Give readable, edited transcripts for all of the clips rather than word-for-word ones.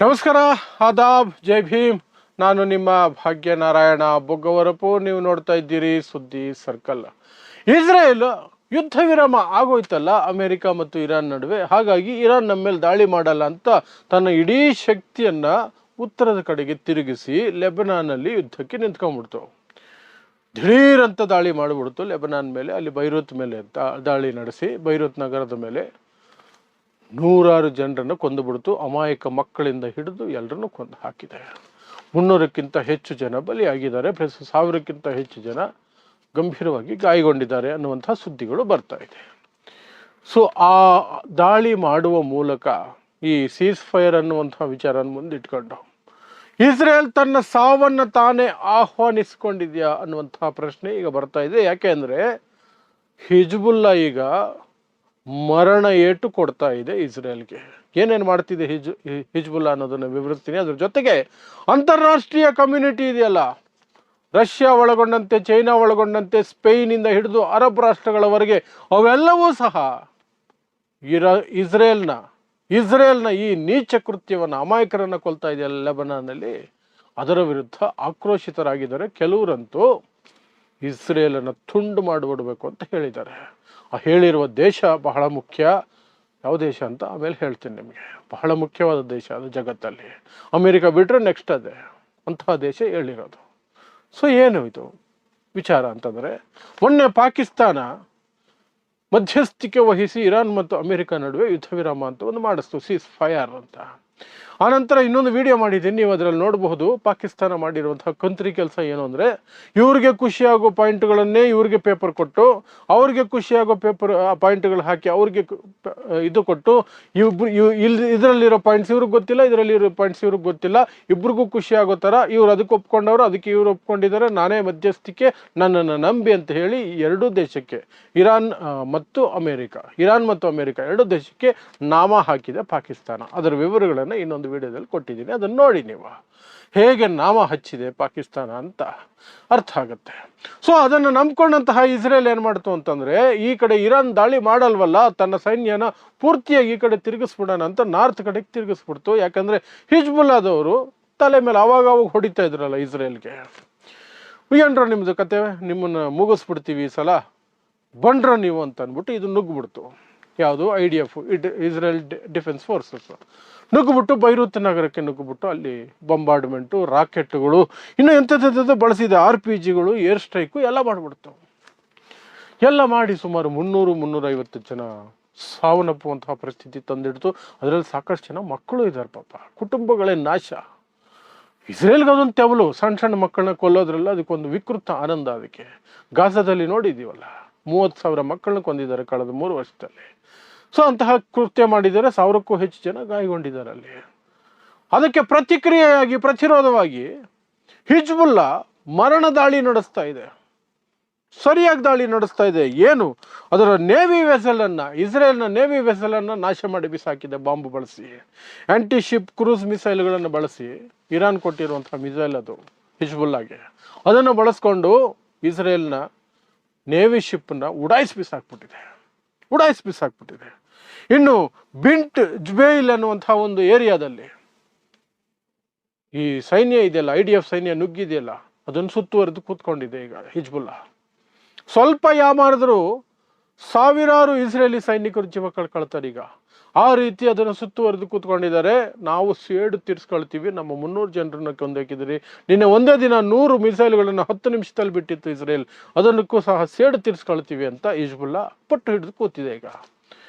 ನಮಸ್ಕಾರ, ಆದಾಬ್, ಜೈ ಭೀಮ್. ನಾನು ನಿಮ್ಮ ಭಾಗ್ಯನಾರಾಯಣ ಬೊಗ್ಗವರಪು. ನೀವು ನೋಡ್ತಾ ಇದ್ದೀರಿ ಸುದ್ದಿ ಸರ್ಕಲ್. ಇಸ್ರೇಲ್ ಯುದ್ಧ ವಿರಾಮ ಆಗೋಯ್ತಲ್ಲ ಅಮೆರಿಕ ಮತ್ತು ಇರಾನ್ ನಡುವೆ. ಹಾಗಾಗಿ ಇರಾನ್ ನಮ್ಮ ಮೇಲೆ ದಾಳಿ ಮಾಡಲ್ಲ ಅಂತ ತನ್ನ ಇಡೀ ಶಕ್ತಿಯನ್ನ ಉತ್ತರದ ಕಡೆಗೆ ತಿರುಗಿಸಿ ಲೆಬನಾನಲ್ಲಿ ಯುದ್ಧಕ್ಕೆ ನಿಂತ್ಕೊಂಡ್ಬಿಡ್ತು. ದಿಢೀರಂತ ದಾಳಿ ಮಾಡಿಬಿಡ್ತು ಲೆಬನಾನ್ ಮೇಲೆ. ಅಲ್ಲಿ ಬೈರೂತ್ ಮೇಲೆ ದಾಳಿ ನಡೆಸಿ ಬೈರೂತ್ ನಗರದ ಮೇಲೆ ನೂರಾರು ಜನರನ್ನು ಕೊಂದುಬಿಡ್ತು. ಅಮಾಯಕ ಮಕ್ಕಳಿಂದ ಹಿಡಿದು ಎಲ್ಲರನ್ನು ಕೊಂದು ಹಾಕಿದೆ. 300ಕ್ಕಿಂತ ಹೆಚ್ಚು ಜನ ಬಲಿಯಾಗಿದ್ದಾರೆ, ಪ್ಲಸ್ 1000ಕ್ಕಿಂತ ಹೆಚ್ಚು ಜನ ಗಂಭೀರವಾಗಿ ಗಾಯಗೊಂಡಿದ್ದಾರೆ ಅನ್ನುವಂಥ ಸುದ್ದಿಗಳು ಬರ್ತಾ ಇದೆ. ಸೊ ಆ ದಾಳಿ ಮಾಡುವ ಮೂಲಕ ಈ ಸೀಸ್ ಫೈರ್ ಅನ್ನುವಂಥ ವಿಚಾರ ಮುಂದಿಟ್ಕೊಂಡು ಇಸ್ರೇಲ್ ತನ್ನ ಸಾವನ್ನು ತಾನೇ ಆಹ್ವಾನಿಸಿಕೊಂಡಿದ್ಯಾ ಅನ್ನುವಂಥ ಪ್ರಶ್ನೆ ಈಗ ಬರ್ತಾ ಇದೆ. ಯಾಕೆ ಅಂದರೆ ಹಿಜ್ಬುಲ್ಲಾ ಈಗ ಮರಣ ಏಟು ಕೊಡ್ತಾ ಇದೆ ಇಸ್ರೇಲ್ಗೆ. ಏನೇನು ಮಾಡ್ತಿದೆ ಹಿಜ್ಬುಲ್ಲಾ ಅನ್ನೋದನ್ನು ವಿವರಿಸ್ತೀನಿ. ಅದ್ರ ಜೊತೆಗೆ ಅಂತಾರಾಷ್ಟ್ರೀಯ ಕಮ್ಯುನಿಟಿ ಇದೆಯಲ್ಲ, ರಷ್ಯಾ ಒಳಗೊಂಡಂತೆ, ಚೈನಾ ಒಳಗೊಂಡಂತೆ, ಸ್ಪೇನಿಂದ ಹಿಡಿದು ಅರಬ್ ರಾಷ್ಟ್ರಗಳವರೆಗೆ ಅವೆಲ್ಲವೂ ಸಹ ಇಸ್ರೇಲ್ನ ಈ ನೀಚ ಕೃತ್ಯವನ್ನು, ಅಮಾಯಕರನ್ನು ಕೊಲ್ತಾ ಇದೆಯಲ್ಲ ಲೆಬನಾನ್ನಲ್ಲಿ, ಅದರ ವಿರುದ್ಧ ಆಕ್ರೋಶಿತರಾಗಿದ್ದಾರೆ. ಕೆಲವರಂತೂ ಇಸ್ರೇಲನ್ನು ತುಂಡು ಮಾಡಿಬಿಡಬೇಕು ಅಂತ ಹೇಳಿದ್ದಾರೆ. ಆ ಹೇಳಿರುವ ದೇಶ ಬಹಳ ಮುಖ್ಯ. ಯಾವ ದೇಶ ಅಂತ ಆಮೇಲೆ ಹೇಳ್ತೀನಿ ನಿಮಗೆ. ಬಹಳ ಮುಖ್ಯವಾದ ದೇಶ ಅದು ಜಗತ್ತಲ್ಲಿ. ಅಮೆರಿಕ ಬಿಟ್ಟರೆ ನೆಕ್ಸ್ಟ್ ಅದೇ ಅಂತಹ ದೇಶ ಹೇಳಿರೋದು. ಸೊ ಏನು ಇದು ವಿಚಾರ ಅಂತಂದರೆ, ಮೊನ್ನೆ ಪಾಕಿಸ್ತಾನ ಮಧ್ಯಸ್ಥಿಕೆ ವಹಿಸಿ ಇರಾನ್ ಮತ್ತು ಅಮೆರಿಕ ನಡುವೆ ಯುದ್ಧ ವಿರಾಮ ಅಂತ ಒಂದು ಮಾಡಿಸ್ತು, ಸೀಸ್ ಫೈರ್ ಅಂತ. ಆನಂತರ ಇನ್ನೊಂದು ವಿಡಿಯೋ ಮಾಡಿದ್ದೀನಿ, ನೀವು ಅದರಲ್ಲಿ ನೋಡಬಹುದು. ಪಾಕಿಸ್ತಾನ ಮಾಡಿರುವಂತಹ ಕಂತ್ರಿ ಕೆಲಸ ಏನು ಅಂದರೆ, ಇವ್ರಿಗೆ ಖುಷಿಯಾಗೋ ಪಾಯಿಂಟ್ಗಳನ್ನೇ ಇವ್ರಿಗೆ ಪೇಪರ್ ಕೊಟ್ಟು, ಅವ್ರಿಗೆ ಖುಷಿಯಾಗೋ ಪಾಯಿಂಟ್ಗಳು ಹಾಕಿ ಅವ್ರಿಗೆ ಇದು ಕೊಟ್ಟು, ಇದರಲ್ಲಿರೋ ಪಾಯಿಂಟ್ಸ್ ಇವ್ರಿಗೆ ಗೊತ್ತಿಲ್ಲ, ಇದರಲ್ಲಿರೋ ಪಾಯಿಂಟ್ಸ್ ಇವ್ರಿಗೆ ಗೊತ್ತಿಲ್ಲ, ಇಬ್ರಿಗೂ ಖುಷಿ ಆಗೋ ಥರ ಇವ್ರು ಅದಕ್ಕೆ ಒಪ್ಕೊಂಡವರು, ಅದಕ್ಕೆ ಇವ್ರು ಒಪ್ಕೊಂಡಿದ್ದಾರೆ, ನಾನೇ ಮಧ್ಯಸ್ಥಿಕೆ, ನನ್ನನ್ನು ನಂಬಿ ಅಂತ ಹೇಳಿ ಎರಡೂ ದೇಶಕ್ಕೆ, ಇರಾನ್ ಮತ್ತು ಅಮೆರಿಕ ಎರಡೂ ದೇಶಕ್ಕೆ ನಾಮ ಹಾಕಿದೆ ಪಾಕಿಸ್ತಾನ. ಅದರ ವಿವರಗಳನ್ನು ಇನ್ನೊಂದು ವಿಡಿಯೋದಲ್ಲಿ ಕೊಟ್ಟಿದ್ದೀನಿ, ಅದನ್ನು ನೋಡಿ. ನೀವು ಹೇಗೆ ನಾಮ ಹಚ್ಚಿದೆ ಪಾಕಿಸ್ತಾನ ಅಂತ ಅರ್ಥ ಆಗುತ್ತೆ. ಸೊ ಅದನ್ನು ನಂಬ್ಕೊಂಡಂತಹ ಇಸ್ರೇಲ್ ಏನು ಮಾಡ್ತು ಅಂತಂದರೆ, ಈ ಕಡೆ ಇರಾನ್ ದಾಳಿ ಮಾಡಲ್ವಲ್ಲ, ತನ್ನ ಸೈನ್ಯನ ಪೂರ್ತಿಯಾಗಿ ಈ ಕಡೆ ತಿರುಗಿಸ್ಬಿಡೋಣ ಅಂತ ನಾರ್ತ್ ಕಡೆಗೆ ತಿರುಗಿಸ್ಬಿಡ್ತು. ಯಾಕಂದರೆ ಹಿಜ್ಬುಲ್ಲಾದವರು ತಲೆ ಮೇಲೆ ಅವಾಗ ಹೊಡಿತಾ ಇದ್ರಲ್ಲ ಇಸ್ರೇಲ್ಗೆ. ಏನ್ರ ನಿಮ್ಮದು ಕತೆ, ನಿಮ್ಮನ್ನು ಮುಗಿಸ್ಬಿಡ್ತೀವಿ ಈ ಸಲ, ಬಂಡ್ರ ನೀವು ಅಂತ ಅಂದ್ಬಿಟ್ಟು ಇದು ನುಗ್ಗಿಬಿಡ್ತು. ಯಾವುದು IDF, ಇಸ್ರೇಲ್ ಡಿಫೆನ್ಸ್ ಫೋರ್ಸಸ್ ನುಗ್ಗಿಬಿಟ್ಟು ಬೈರೂತ್ ನಗರಕ್ಕೆ ನುಗ್ಗಿಬಿಟ್ಟು ಅಲ್ಲಿ ಬಂಬಾರ್ಡ್ಮೆಂಟು, ರಾಕೆಟ್ಗಳು, ಇನ್ನು ಎಂಥದ್ದು ಬಳಸಿದ RPGಗಳು, ಏರ್ ಸ್ಟ್ರೈಕು ಎಲ್ಲ ಮಾಡಿಬಿಡ್ತು. ಎಲ್ಲ ಮಾಡಿ ಸುಮಾರು 300-350 ಜನ ಸಾವನ್ನಪ್ಪುವಂತಹ ಪರಿಸ್ಥಿತಿ ತಂದಿಡ್ತು. ಅದರಲ್ಲಿ ಸಾಕಷ್ಟು ಜನ ಮಕ್ಕಳು ಇದ್ದಾರೆ ಪಾಪ, ಕುಟುಂಬಗಳೇ ನಾಶ. ಇಸ್ರೇಲ್ಗೆ ಅದೊಂದು ತೆವಲು, ಸಣ್ಣ ಮಕ್ಕಳನ್ನ ಕೊಲ್ಲೋದ್ರಲ್ಲ ಅದಕ್ಕೊಂದು ವಿಕೃತ ಆನಂದ. ಅದಕ್ಕೆ ಗಾಜಾದಲ್ಲಿ ನೋಡಿದ್ದೀವಲ್ಲ, 30,000 ಮಕ್ಕಳನ್ನ ಕೊಂದಿದ್ದಾರೆ ಕಳೆದ 3 ವರ್ಷದಲ್ಲಿ. ಸೊ ಅಂತಹ ಕೃತ್ಯ ಮಾಡಿದ್ದಾರೆ, 1000ಕ್ಕೂ ಹೆಚ್ಚು ಜನ ಗಾಯಗೊಂಡಿದ್ದಾರೆ ಅಲ್ಲಿ. ಅದಕ್ಕೆ ಪ್ರತಿಕ್ರಿಯೆಯಾಗಿ, ಪ್ರತಿರೋಧವಾಗಿ ಹಿಜ್ಬುಲ್ಲಾ ಮರಣ ದಾಳಿ ನಡೆಸ್ತಾ ಇದೆ, ಸರಿಯಾಗಿ ದಾಳಿ ನಡೆಸ್ತಾ ಇದೆ. ಏನು, ಅದರ ಇಸ್ರೇಲ್ನ ನೇವಿ ವೆಸಲನ್ನು ನಾಶ ಮಾಡಿ ಬಿಸಾಕಿದೆ ಬಾಂಬ್ ಬಳಸಿ. ಆಂಟಿಶಿಪ್ ಕ್ರೂಸ್ ಮಿಸೈಲ್ಗಳನ್ನು ಬಳಸಿ, ಇರಾನ್ ಕೊಟ್ಟಿರುವಂತಹ ಮಿಸೈಲ್ ಅದು ಹಿಜ್ಬುಲ್ಲಾಗೆ, ಅದನ್ನು ಬಳಸ್ಕೊಂಡು ಇಸ್ರೇಲ್ನ ನೇವಿ ಶಿಪ್ಪನ್ನು ಉಡಾಯಿಸಿ ಬಿಸಾಕ್ಬಿಟ್ಟಿದೆ. ಇನ್ನು ಬಿಂಟ್ ಜುಬೈಲ್ ಅನ್ನುವಂತಹ ಒಂದು ಏರಿಯಾದಲ್ಲಿ ಈ ಸೈನ್ಯ ಇದೆಯಲ್ಲ, IDF ಸೈನ್ಯ ನುಗ್ಗಿದೆಯಲ್ಲ, ಅದನ್ನು ಸುತ್ತುವರೆದು ಕೂತ್ಕೊಂಡಿದೆ ಈಗ ಹಿಜ್ಬುಲ್ಲಾ. ಸ್ವಲ್ಪ ಯಾಮಾರಿದ್ರು ಸಾವಿರಾರು ಇಸ್ರೇಲಿ ಸೈನಿಕರು ಜೀವ ಕಳ್ಕೊಳ್ತಾರೆ ಈಗ. ಆ ರೀತಿ ಅದನ್ನು ಸುತ್ತುವರೆದು ಕೂತ್ಕೊಂಡಿದ್ದಾರೆ. ನಾವು ಸೇಡು ತೀರಿಸ್ಕೊಳ್ತೀವಿ, ನಮ್ಮ 300 ಜನರನ್ನ ಕೊಂದಾಕಿದ್ರಿ, ನಿನ್ನೆ ಒಂದೇ ದಿನ 100 ಮಿಸೈಲ್ಗಳನ್ನು 10 ನಿಮಿಷದಲ್ಲಿ ಬಿಟ್ಟಿತ್ತು ಇಸ್ರೇಲ್, ಅದನ್ನಕ್ಕೂ ಸಹ ಸೇಡು ತೀರಿಸ್ಕೊಳ್ತೀವಿ ಅಂತ ಹಿಜ್ಬುಲ್ಲಾ ಪಟ್ಟು ಹಿಡಿದು ಕೂತಿದೆ ಈಗ.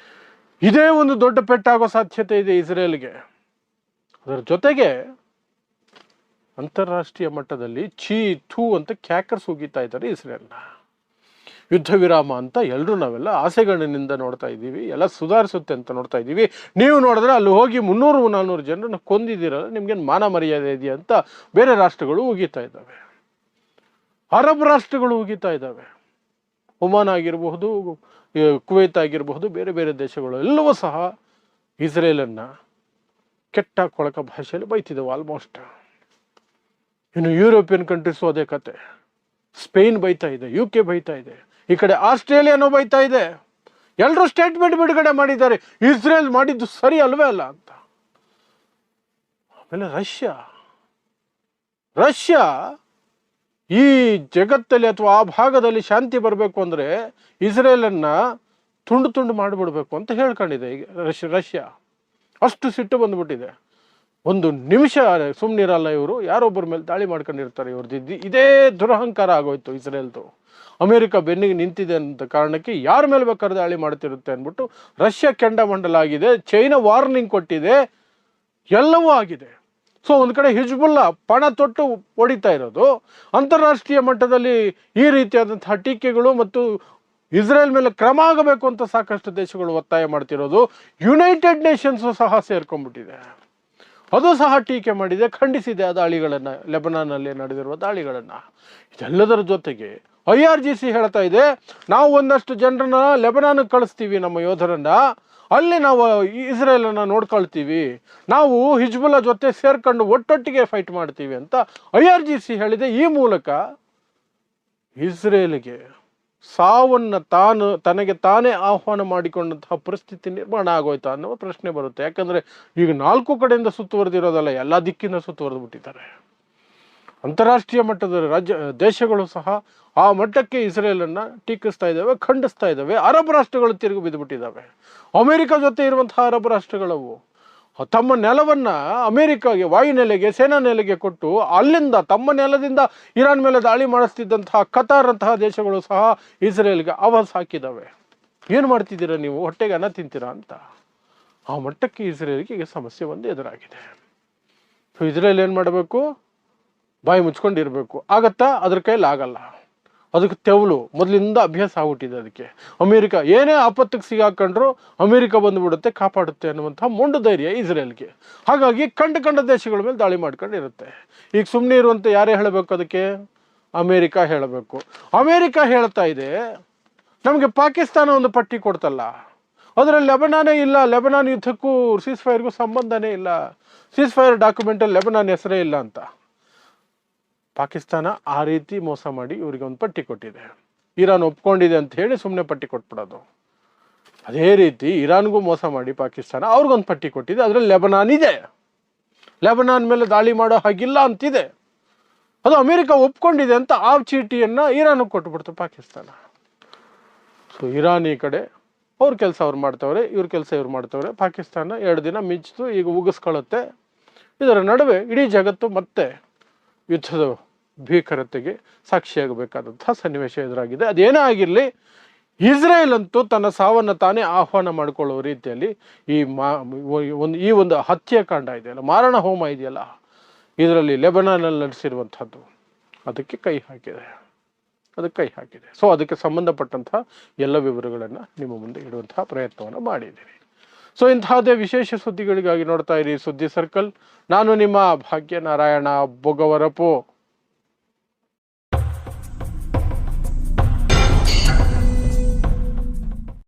ಇದೇ ಒಂದು ದೊಡ್ಡ ಪೆಟ್ಟಾಗೋ ಸಾಧ್ಯತೆ ಇದೆ ಇಸ್ರೇಲ್ಗೆ. ಅದರ ಜೊತೆಗೆ ಅಂತಾರಾಷ್ಟ್ರೀಯ ಮಟ್ಟದಲ್ಲಿ ಥೂ ಅಂತ ಕ್ಯಾಕರ್ಸ್ ಹೋಗಿತಾ ಇದ್ದಾರೆ ಇಸ್ರೇಲ್ನ. ಯುದ್ಧ ವಿರಾಮ ಅಂತ ಎಲ್ಲರೂ ನಾವೆಲ್ಲ ಆಸೆಗಳಿಂದ ನೋಡ್ತಾ ಇದ್ದೀವಿ, ಎಲ್ಲ ಸುಧಾರಿಸುತ್ತೆ ಅಂತ ನೋಡ್ತಾ ಇದ್ದೀವಿ. ನೀವು ನೋಡಿದ್ರೆ ಅಲ್ಲಿ ಹೋಗಿ 300-400 ಜನರನ್ನ ಕೊಂದಿದ್ದೀರಲ್ಲ, ನಿಮ್ಗೇನು ಮಾನ ಮರ್ಯಾದೆ ಇದೆಯಾ ಅಂತ ಬೇರೆ ರಾಷ್ಟ್ರಗಳು ಉಗಿತಾ ಇದ್ದಾವೆ, ಅರಬ್ ರಾಷ್ಟ್ರಗಳು ಉಗಿತಾ ಇದ್ದಾವೆ. ಒಮಾನ್ ಆಗಿರಬಹುದು, ಕುವೈತ್ ಆಗಿರಬಹುದು, ಬೇರೆ ಬೇರೆ ದೇಶಗಳು ಎಲ್ಲವೂ ಸಹ ಇಸ್ರೇಲನ್ನು ಕೆಟ್ಟ ಕೊಳಕ ಭಾಷೆಯಲ್ಲಿ ಬೈತಿದ್ದವು ಆಲ್ಮೋಸ್ಟ್. ಇನ್ನು ಯುರೋಪಿಯನ್ ಕಂಟ್ರೀಸು ಅದೇ ಕತೆ. ಸ್ಪೇನ್ ಬೈತಾ ಇದೆ, UK ಬೈತಾ ಇದೆ, ಈ ಕಡೆ ಆಸ್ಟ್ರೇಲಿಯಾನೂ ಬೈತಾ ಇದೆ. ಎಲ್ಲರೂ ಸ್ಟೇಟ್ಮೆಂಟ್ ಬಿಡುಗಡೆ ಮಾಡಿದ್ದಾರೆ, ಇಸ್ರೇಲ್ ಮಾಡಿದ್ದು ಸರಿ ಅಲ್ವೇ ಅಲ್ಲ ಅಂತ. ಆಮೇಲೆ ರಷ್ಯಾ ಈ ಜಗತ್ತಲ್ಲಿ ಅಥವಾ ಆ ಭಾಗದಲ್ಲಿ ಶಾಂತಿ ಬರಬೇಕು ಅಂದರೆ ಇಸ್ರೇಲನ್ನು ತುಂಡು ತುಂಡು ಮಾಡಿಬಿಡ್ಬೇಕು ಅಂತ ಹೇಳ್ಕೊಂಡಿದೆ ಈಗ ರಷ್ಯಾ. ಅಷ್ಟು ಸಿಟ್ಟು ಬಂದ್ಬಿಟ್ಟಿದೆ. ಒಂದು ನಿಮಿಷ ಸುಮ್ಮನಿರಲ್ಲ ಇವರು, ಯಾರೊಬ್ಬರ ಮೇಲೆ ದಾಳಿ ಮಾಡ್ಕೊಂಡಿರ್ತಾರೆ ಇವ್ರದ್ದು. ಇದೇ ದುರಹಂಕಾರ ಆಗೋಯ್ತು ಇಸ್ರೇಲ್ದು. ಅಮೆರಿಕ ಬೆನ್ನಿಗೆ ನಿಂತಿದೆ ಅಂತ ಕಾರಣಕ್ಕೆ ಯಾರ ಮೇಲೆ ಬೇಕಾದ್ರೆ ದಾಳಿ ಮಾಡ್ತಿರುತ್ತೆ ಅಂದ್ಬಿಟ್ಟು ರಷ್ಯಾ ಕೆಂಡಮಂಡಲ ಆಗಿದೆ, ಚೈನಾ ವಾರ್ನಿಂಗ್ ಕೊಟ್ಟಿದೆ, ಎಲ್ಲವೂ ಆಗಿದೆ. ಸೊ ಒಂದು ಕಡೆ ಹಿಜ್ಬುಲ್ಲಾ ಪಣ ತೊಟ್ಟು ಹೊಡಿತಾ ಇರೋದು, ಅಂತಾರಾಷ್ಟ್ರೀಯ ಮಟ್ಟದಲ್ಲಿ ಈ ರೀತಿಯಾದಂತಹ ಟೀಕೆಗಳು ಮತ್ತು ಇಸ್ರೇಲ್ ಮೇಲೆ ಕ್ರಮ ಆಗಬೇಕು ಅಂತ ಸಾಕಷ್ಟು ದೇಶಗಳು ಒತ್ತಾಯ ಮಾಡ್ತಿರೋದು. ಯುನೈಟೆಡ್ ನೇಷನ್ಸು ಸಹ ಸೇರ್ಕೊಂಡ್ಬಿಟ್ಟಿದೆ, ಅದು ಸಹ ಟೀಕೆ ಮಾಡಿದೆ, ಖಂಡಿಸಿದೆ ಆ ದಾಳಿಗಳನ್ನು, ಲೆಬನಾನಲ್ಲಿ ನಡೆದಿರುವ ದಾಳಿಗಳನ್ನು. ಇದೆಲ್ಲದರ ಜೊತೆಗೆ IRGC ಹೇಳ್ತಾ ಇದೆ, ನಾವು ಒಂದಷ್ಟು ಜನರನ್ನ ಲೆಬನಾನ್ಗೆ ಕಳಿಸ್ತೀವಿ, ನಮ್ಮ ಯೋಧರನ್ನ, ಅಲ್ಲಿ ನಾವು ಇಸ್ರೇಲನ್ನು ನೋಡ್ಕೊಳ್ತೀವಿ, ನಾವು ಹಿಜ್ಬುಲ್ಲಾ ಜೊತೆ ಸೇರ್ಕೊಂಡು ಒಟ್ಟೊಟ್ಟಿಗೆ ಫೈಟ್ ಮಾಡ್ತೀವಿ ಅಂತ IRGC ಹೇಳಿದೆ. ಈ ಮೂಲಕ ಇಸ್ರೇಲ್ಗೆ ಸಾವನ್ನು ತನಗೆ ತಾನೇ ಆಹ್ವಾನ ಮಾಡಿಕೊಂಡಂತಹ ಪರಿಸ್ಥಿತಿ ನಿರ್ಮಾಣ ಆಗೋಯ್ತಾ ಅನ್ನೋ ಪ್ರಶ್ನೆ ಬರುತ್ತೆ. ಯಾಕಂದರೆ ಈಗ 4 ಕಡೆಯಿಂದ ಸುತ್ತುವರೆದಿರೋದಲ್ಲ, ಎಲ್ಲ ದಿಕ್ಕಿಂದ ಸುತ್ತುವರೆದು ಬಿಟ್ಟಿದ್ದಾರೆ. ಅಂತಾರಾಷ್ಟ್ರೀಯ ಮಟ್ಟದ ದೇಶಗಳು ಸಹ ಆ ಮಟ್ಟಕ್ಕೆ ಇಸ್ರೇಲನ್ನು ಟೀಕಿಸ್ತಾ ಇದ್ದಾವೆ, ಖಂಡಿಸ್ತಾ ಇದ್ದಾವೆ. ಅರಬ್ ರಾಷ್ಟ್ರಗಳು ತಿರುಗಿ ಬಿದ್ದುಬಿಟ್ಟಿದ್ದಾವೆ. ಅಮೆರಿಕ ಜೊತೆ ಇರುವಂತಹ ಅರಬ್ ರಾಷ್ಟ್ರಗಳವು ತಮ್ಮ ನೆಲವನ್ನು ಅಮೆರಿಕಾಗೆ, ವಾಯುನೆಲೆಗೆ, ಸೇನಾ ನೆಲೆಗೆ ಕೊಟ್ಟು ಅಲ್ಲಿಂದ ತಮ್ಮ ನೆಲದಿಂದ ಇರಾನ್ ಮೇಲೆ ದಾಳಿ ಮಾಡಿಸ್ತಿದ್ದಂತಹ ಕತಾರ್ ಅಂತಹ ದೇಶಗಳು ಸಹ ಇಸ್ರೇಲ್ಗೆ ಆವಾಜ್ ಹಾಕಿದ್ದಾವೆ. ಏನು ಮಾಡ್ತಿದ್ದೀರಾ ನೀವು, ಹೊಟ್ಟೆಗೆ ಅನ್ನ ತಿಂತೀರಾ ಅಂತ. ಆ ಮಟ್ಟಕ್ಕೆ ಇಸ್ರೇಲ್ಗೆ ಈಗ ಸಮಸ್ಯೆ ಒಂದು ಎದುರಾಗಿದೆ. ಸೊ ಇಸ್ರೇಲ್ ಏನು ಮಾಡಬೇಕು, ಬಾಯಿ ಮುಚ್ಕೊಂಡಿರಬೇಕು. ಆಗತ್ತಾ? ಅದ್ರ ಕೈಲಿ ಆಗಲ್ಲ. ಅದಕ್ಕೆ ತೆವಲು ಮೊದಲಿಂದ ಅಭ್ಯಾಸ ಆಗ್ಬಿಟ್ಟಿದೆ ಅದಕ್ಕೆ. ಅಮೆರಿಕ ಏನೇ ಆಪತ್ತಿಗೆ ಸಿಗಾಕೊಂಡ್ರು ಅಮೆರಿಕ ಬಂದುಬಿಡುತ್ತೆ, ಕಾಪಾಡುತ್ತೆ ಅನ್ನುವಂಥ ಮೊಂಡು ಧೈರ್ಯ ಇಸ್ರೇಲ್ಗೆ. ಹಾಗಾಗಿ ಕಂಡ ದೇಶಗಳ ಮೇಲೆ ದಾಳಿ ಮಾಡ್ಕೊಂಡಿರುತ್ತೆ. ಈಗ ಸುಮ್ಮನೆ ಇರುವಂತೆ ಯಾರೇ ಹೇಳಬೇಕು ಅದಕ್ಕೆ? ಅಮೇರಿಕ ಹೇಳಬೇಕು. ಅಮೇರಿಕ ಹೇಳ್ತಾ ಇದೆ, ನಮಗೆ ಪಾಕಿಸ್ತಾನ ಒಂದು ಪಟ್ಟಿ ಕೊಡ್ತಲ್ಲ, ಅದರಲ್ಲಿ ಲೆಬನಾನೇ ಇಲ್ಲ, ಲೆಬನಾನ್ ಯುದ್ಧಕ್ಕೂ ಸೀಸ್ ಫೈರ್ಗೂ ಸಂಬಂಧನೇ ಇಲ್ಲ, ಸೀಸ್ ಫೈರ್ ಡಾಕ್ಯುಮೆಂಟಲ್ಲಿ ಲೆಬನಾನ್ ಹೆಸರೇ ಇಲ್ಲ ಅಂತ ಪಾಕಿಸ್ತಾನ ಆ ರೀತಿ ಮೋಸ ಮಾಡಿ ಇವರಿಗೆ ಒಂದು ಪಟ್ಟಿ ಕೊಟ್ಟಿದೆ. ಇರಾನ್ ಒಪ್ಕೊಂಡಿದೆ ಅಂತ ಹೇಳಿ ಸುಮ್ಮನೆ ಪಟ್ಟಿ ಕೊಟ್ಬಿಡೋದು. ಅದೇ ರೀತಿ ಇರಾನ್ಗೂ ಮೋಸ ಮಾಡಿ ಪಾಕಿಸ್ತಾನ ಅವ್ರಿಗೊಂದು ಪಟ್ಟಿ ಕೊಟ್ಟಿದೆ, ಅದರಲ್ಲಿ ಲೆಬನಾನ್ ಇದೆ, ಲೆಬನಾನ್ ಮೇಲೆ ದಾಳಿ ಮಾಡೋ ಹಾಗಿಲ್ಲ ಅಂತಿದೆ. ಅದು ಅಮೆರಿಕ ಒಪ್ಕೊಂಡಿದೆ ಅಂತ ಆ ಚೀಟಿಯನ್ನು ಇರಾನ್ಗೆ ಕೊಟ್ಬಿಡ್ತು ಪಾಕಿಸ್ತಾನ. ಸೊ ಇರಾನ್ ಈ ಕಡೆ ಅವ್ರ ಕೆಲಸ ಅವ್ರು ಮಾಡ್ತವ್ರೆ, ಇವ್ರ ಕೆಲಸ ಇವ್ರು ಮಾಡ್ತವ್ರೆ. ಪಾಕಿಸ್ತಾನ 2 ದಿನ ಮಿಂಚಿತು, ಈಗ ಉಗಿಸ್ಕೊಳ್ಳುತ್ತೆ. ಇದರ ನಡುವೆ ಇಡೀ ಜಗತ್ತು ಮತ್ತೆ ಯುದ್ಧದ ಭೀಕರತೆಗೆ ಸಾಕ್ಷಿಯಾಗಬೇಕಾದಂತಹ ಸನ್ನಿವೇಶ ಎದುರಾಗಿದೆ. ಅದೇನೇ ಆಗಿರಲಿ, ಇಸ್ರೇಲ್ ಅಂತೂ ತನ್ನ ಸಾವನ್ನು ತಾನೇ ಆಹ್ವಾನ ಮಾಡಿಕೊಳ್ಳುವ ರೀತಿಯಲ್ಲಿ ಈ ಒಂದು ಹತ್ಯಾಕಾಂಡ ಇದೆಯಲ್ಲ, ಮಾರಣ ಹೋಮ ಇದೆಯಲ್ಲ, ಇದರಲ್ಲಿ ಲೆಬನಾನಲ್ಲಿ ನಡೆಸಿರುವಂಥದ್ದು ಅದಕ್ಕೆ ಕೈ ಹಾಕಿದೆ. ಸೊ ಅದಕ್ಕೆ ಸಂಬಂಧಪಟ್ಟಂತಹ ಎಲ್ಲ ವಿವರಗಳನ್ನು ನಿಮ್ಮ ಮುಂದೆ ಇಡುವಂತಹ ಪ್ರಯತ್ನವನ್ನು ಮಾಡಿದ್ದೀರಿ. ಸೊ ಇಂತಹದೇ ವಿಶೇಷ ಸುದ್ದಿಗಳಿಗಾಗಿ ನೋಡ್ತಾ ಇರಿ ಸುದ್ದಿ ಸರ್ಕಲ್. ನಾನು ನಿಮ್ಮ ಭಾಗ್ಯನಾರಾಯಣ ಬೊಗವರಪು.